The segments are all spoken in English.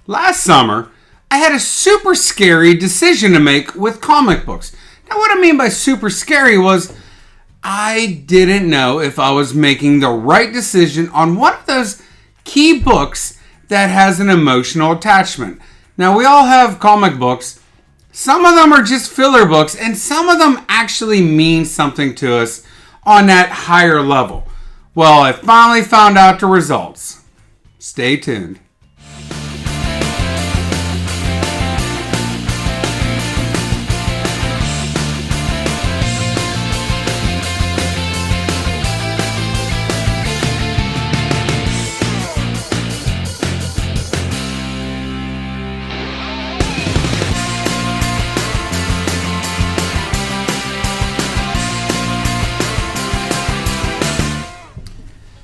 Last summer, I had a super scary decision to make with comic books. Now, what I mean by super scary was I didn't know if I was making the right decision on one of those key books that has an emotional attachment. Now, we all have comic books. Some of them are just filler books, and some of them actually mean something to us on that higher level. Well, I finally found out the results. Stay tuned.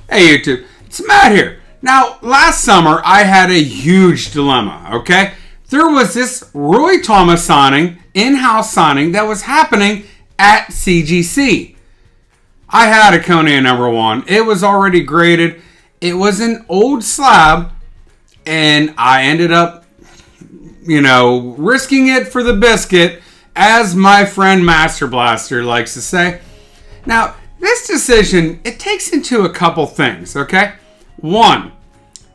Hey YouTube, it's Matt here. Now, last summer I had a huge dilemma, okay? There was this Roy Thomas signing, in-house signing, that was happening at CGC. I had a Conan #1. It was already graded. It was an old slab, and I ended up, risking it for the biscuit, as my friend Master Blaster likes to say. Now, this decision, it takes into a couple things, okay? One,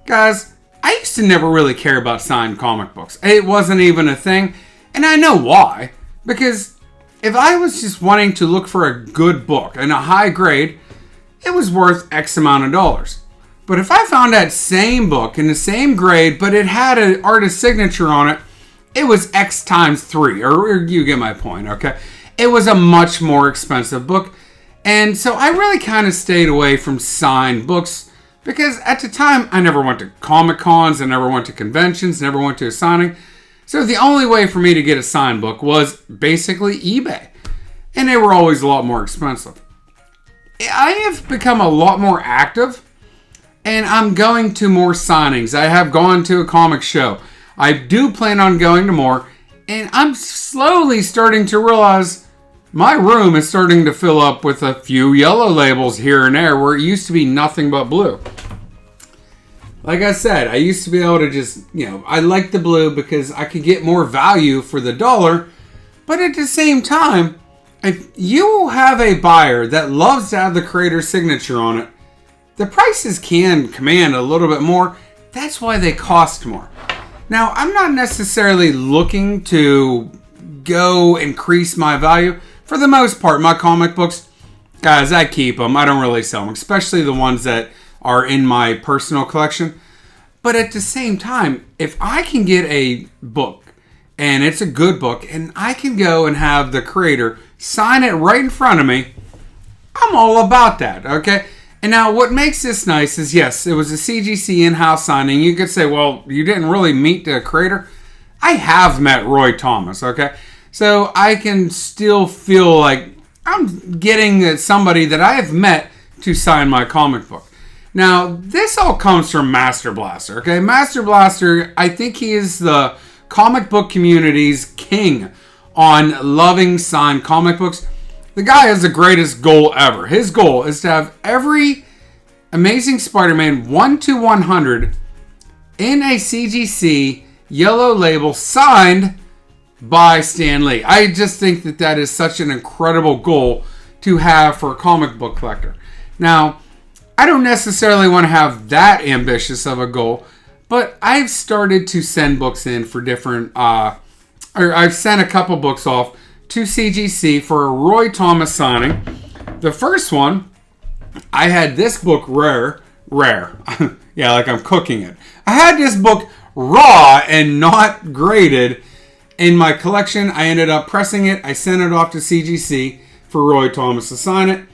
guys, I used to never really care about signed comic books. It wasn't even a thing, and I know why. Because if I was just wanting to look for a good book and a high grade, it was worth X amount of dollars. But if I found that same book in the same grade, but it had an artist signature on it, it was X times 3, or you get my point, okay? It was a much more expensive book. And so I really kind of stayed away from signed books because at the time I never went to Comic Cons, I never went to conventions, never went to a signing. So the only way for me to get a signed book was basically eBay. And they were always a lot more expensive. I have become a lot more active and I'm going to more signings. I have gone to a comic show. I do plan on going to more, and I'm slowly starting to realize my room is starting to fill up with a few yellow labels here and there where it used to be nothing but blue. Like I said, I used to be able to just, I like the blue because I could get more value for the dollar. But at the same time, if you have a buyer that loves to have the creator's signature on it, the prices can command a little bit more. That's why they cost more. Now, I'm not necessarily looking to go increase my value. For the most part, my comic books, guys, I keep them. I don't really sell them, especially the ones that are in my personal collection. But at the same time, if I can get a book, and it's a good book, and I can go and have the creator sign it right in front of me, I'm all about that, okay? And now what makes this nice is, yes, it was a CGC in-house signing. You could say, well, you didn't really meet the creator. I have met Roy Thomas, okay? So I can still feel like I'm getting somebody that I have met to sign my comic book. Now, this all comes from Master Blaster, okay? Master Blaster, I think he is the comic book community's king on loving signed comic books. The guy has the greatest goal ever. His goal is to have every Amazing Spider-Man 1-100 in a CGC yellow label signed by Stan Lee. I just think that is such an incredible goal to have for a comic book collector. Now, I don't necessarily want to have that ambitious of a goal, but I've started to send books in for different, I've sent a couple books off to CGC for a Roy Thomas signing. The first one, I had this book rare. Yeah, like I'm cooking it. I had this book raw and not graded in my collection. I ended up pressing it. I sent it off to CGC for Roy Thomas to sign it.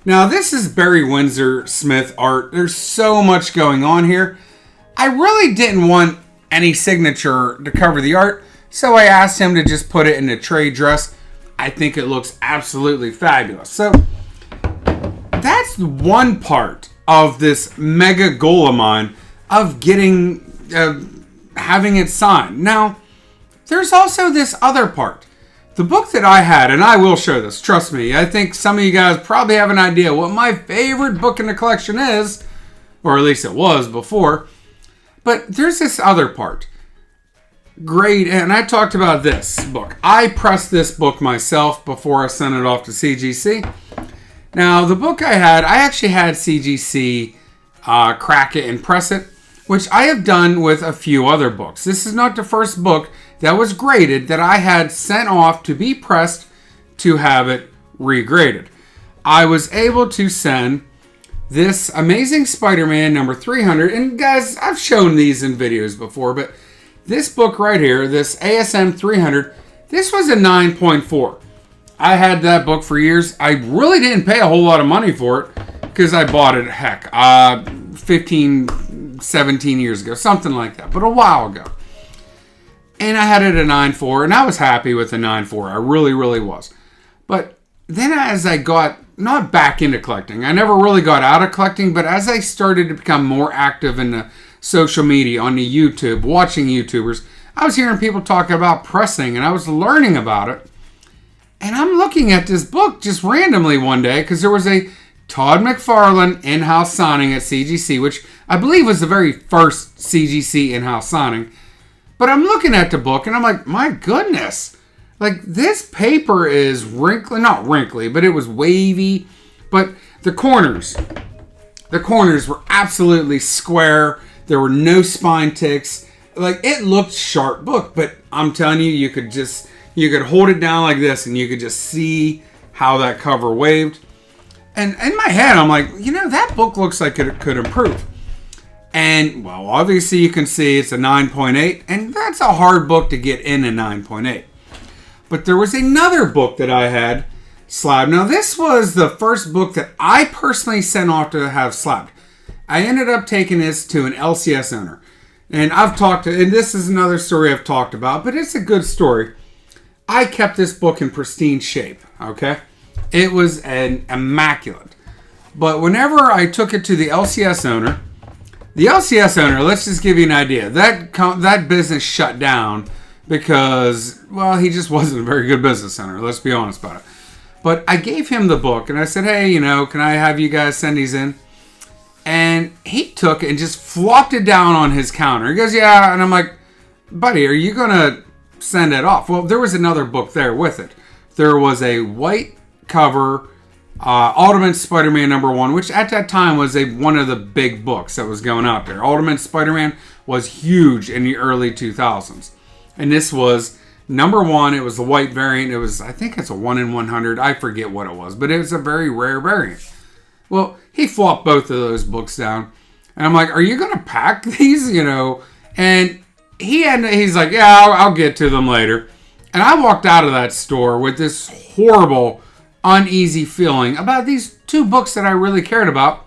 Now, this is Barry Windsor Smith art. There's so much going on here. I really didn't want any signature to cover the art, so I asked him to just put it in a trade dress. I think it looks absolutely fabulous. So, that's one part of this mega goal of mine of having it signed. Now, there's also this other part. The book that I had, and I will show this, trust me, I think some of you guys probably have an idea what my favorite book in the collection is, or at least it was before, but there's this other part. great, and I talked about this book. I pressed this book myself before I sent it off to CGC. Now, the book I actually had CGC crack it and press it, which I have done with a few other books. This is not the first book that was graded that I had sent off to be pressed to have it regraded. I was able to send this Amazing Spider-Man number 300, and guys, I've shown these in videos before, but this book right here, this ASM 300, this was a 9.4. I had that book for years. I really didn't pay a whole lot of money for it because I bought it, 15, 17 years ago, something like that, but a while ago. And I had it at 9.4, and I was happy with the 9.4. I really, really was. But then as I got, not back into collecting, I never really got out of collecting, but as I started to become more active in the social media, on the YouTube, watching YouTubers, I was hearing people talking about pressing, and I was learning about it. And I'm looking at this book just randomly one day, because there was a Todd McFarlane in-house signing at CGC, which I believe was the very first CGC in-house signing. But I'm looking at the book, and I'm like, my goodness. Like, this paper is wrinkly, not wrinkly, but it was wavy. But the corners were absolutely square. There were no spine ticks. Like, it looked sharp book, but I'm telling you, you could hold it down like this, and you could just see how that cover waved. And in my head, I'm like, that book looks like it could improve. And, well, obviously you can see it's a 9.8, and that's a hard book to get in a 9.8. But there was another book that I had slabbed. Now, this was the first book that I personally sent off to have slabbed. I ended up taking this to an LCS owner. And and this is another story I've talked about, but it's a good story. I kept this book in pristine shape, okay? It was an immaculate. But whenever I took it to the LCS owner, let's just give you an idea. That business shut down because, well, he just wasn't a very good business owner. Let's be honest about it. But I gave him the book, and I said, hey, can I have you guys send these in? And he took it and just flopped it down on his counter. He goes, yeah. And I'm like, buddy, are you going to send it off? Well, there was another book there with it. There was a white cover Ultimate Spider-Man number 1, which at that time was one of the big books that was going out there. Ultimate Spider-Man was huge in the early 2000s. And this was number 1. It was the white variant. I think it's a 1 in 100. I forget what it was, but it was a very rare variant. Well, he flopped both of those books down. And I'm like, are you going to pack these? And he's like, yeah, I'll get to them later. And I walked out of that store with this horrible, uneasy feeling about these 2 books that I really cared about.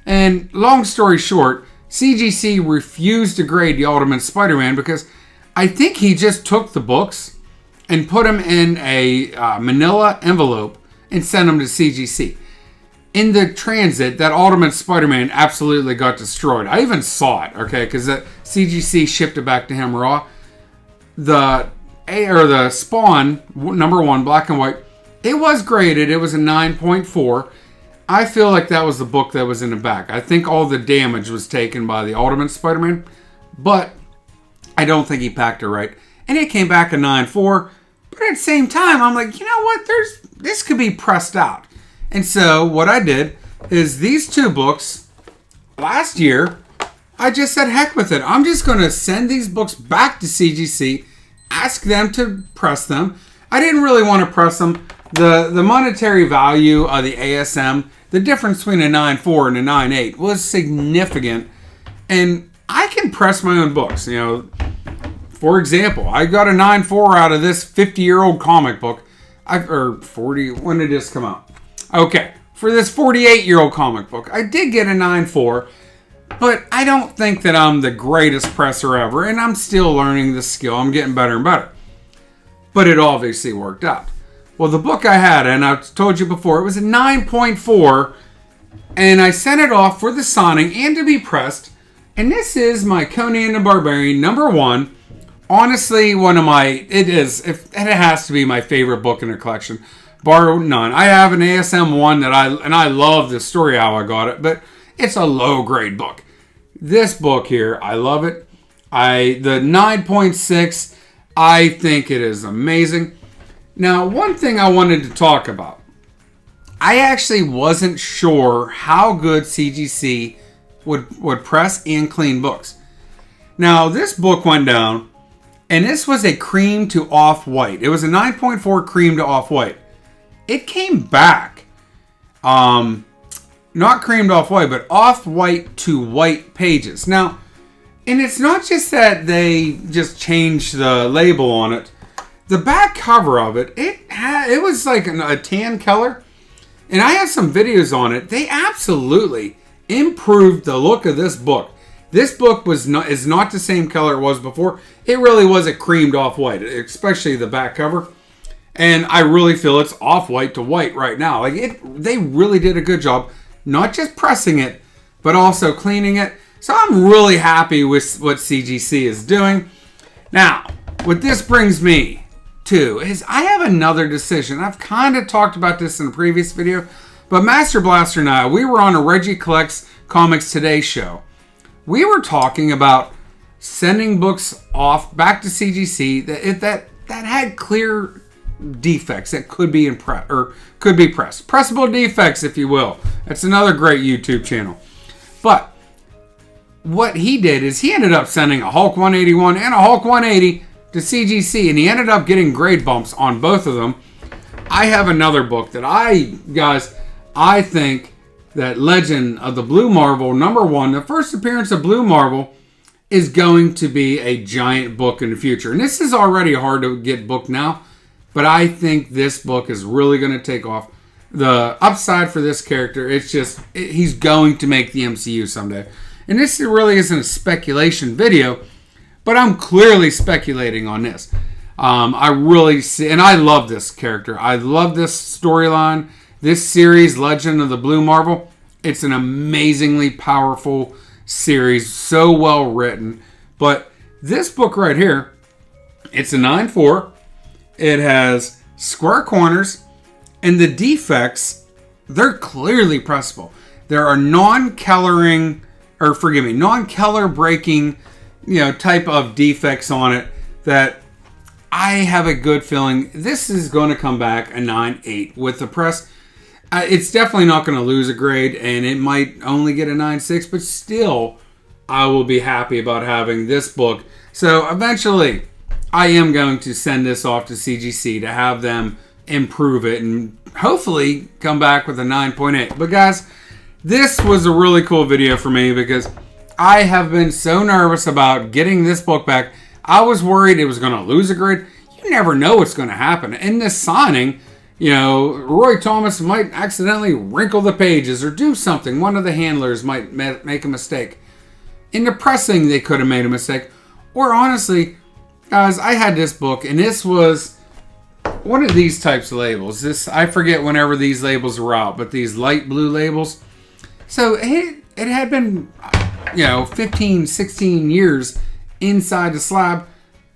And long story short, CGC refused to grade the Ultimate Spider-Man because I think he just took the books and put them in a manila envelope and sent them to CGC. In the transit, that Ultimate Spider-Man absolutely got destroyed. I even saw it, okay, because the CGC shipped it back to him raw. The Spawn number 1, black and white, it was graded. It was a 9.4. I feel like that was the book that was in the back. I think all the damage was taken by the Ultimate Spider-Man, but I don't think he packed it right. And it came back a 9.4, but at the same time, I'm like, you know what? This could be pressed out. And so what I did is these 2 books, last year, I just said, heck with it. I'm just going to send these books back to CGC, ask them to press them. I didn't really want to press them. The monetary value of the ASM, the difference between a 9.4 and a 9.8 was significant. And I can press my own books. For example, I got a 9.4 out of this 50-year-old comic book. Or 40, when did this come out? Okay, for this 48-year-old comic book, I did get a 9.4, but I don't think that I'm the greatest presser ever, and I'm still learning the skill. I'm getting better and better. But it obviously worked out. Well, the book I had, and I've told you before, it was a 9.4, and I sent it off for the signing and to be pressed, and this is my Conan the Barbarian number 1. Honestly, it has to be my favorite book in the collection. Bar none. I have an ASM 1 that I love the story how I got it, but it's a low grade book. This book here, I love it. The 9.6, I think it is amazing. Now, one thing I wanted to talk about. I actually wasn't sure how good CGC would press and clean books. Now, this book went down, and this was a cream to off-white. It was a 9.4 cream to off-white. It came back. Not cream to off-white, but off-white to white pages. Now, and it's not just that they just changed the label on it. The back cover of it, it was like a tan color. And I have some videos on it. They absolutely improved the look of this book. This book is not the same color it was before. It really was a creamed off-white, especially the back cover. And I really feel it's off-white to white right now. They really did a good job, not just pressing it, but also cleaning it. So I'm really happy with what CGC is doing. Now, what this brings me to is I have another decision. I've kind of talked about this in a previous video, but Master Blaster and I, we were on a Regie Collects Comics Today show. We were talking about sending books off back to CGC that had clear defects that could be pressed. Pressable defects, if you will. That's another great YouTube channel. But what he did is he ended up sending a Hulk 181 and a Hulk 180 to CGC, and he ended up getting grade bumps on both of them. I have another book that I think that Legend of the Blue Marvel #1, the first appearance of Blue Marvel, is going to be a giant book in the future. And this is already a hard to get book now, but I think this book is really going to take off. The upside for this character, he's going to make the MCU someday. And this really isn't a speculation video, but I'm clearly speculating on this. I really see, and I love this character. I love this storyline. This series, Legend of the Blue Marvel, it's an amazingly powerful series, so well written. But this book right here, it's a 9.4. It has square corners, and the defects, they're clearly pressable. There are non-color breaking, type of defects on it that I have a good feeling this is going to come back a 9.8 with the press. It's definitely not going to lose a grade, and it might only get a 9.6, but still, I will be happy about having this book. So eventually, I am going to send this off to CGC to have them improve it and hopefully come back with a 9.8. But guys, this was a really cool video for me because I have been so nervous about getting this book back. I was worried it was going to lose a grade. You never know what's going to happen. In this signing, Roy Thomas might accidentally wrinkle the pages or do something. One of the handlers might make a mistake. In the pressing, they could have made a mistake. Or honestly, guys, I had this book, and this was one of these types of labels. I forget whenever these labels were out, but these light blue labels. So it had been 15, 16 years inside the slab.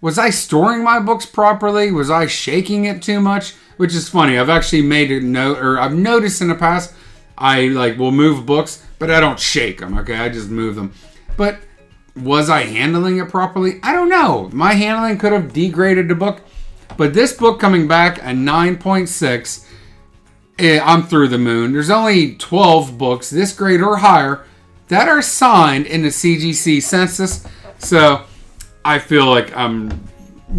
Was I storing my books properly? Was I shaking it too much? Which is funny. I've actually made a note, or I've noticed in the past, I will move books, but I don't shake them, okay? I just move them. But was I handling it properly? I don't know. My handling could have degraded the book. But this book coming back, a 9.6, I'm through the moon. There's only 12 books, this grade or higher, that are signed in the CGC census. So I feel like I'm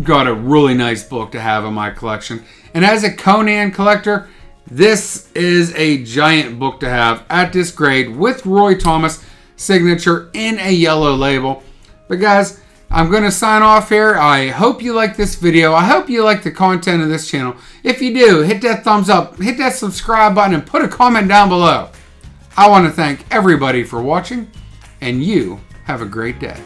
got a really nice book to have in my collection. And as a Conan collector, this is a giant book to have at this grade with Roy Thomas signature in a yellow label. But guys, I'm going to sign off here. I hope you like this video. I hope you like the content of this channel. If you do, hit that thumbs up, hit that subscribe button, and put a comment down below. I want to thank everybody for watching, and you have a great day.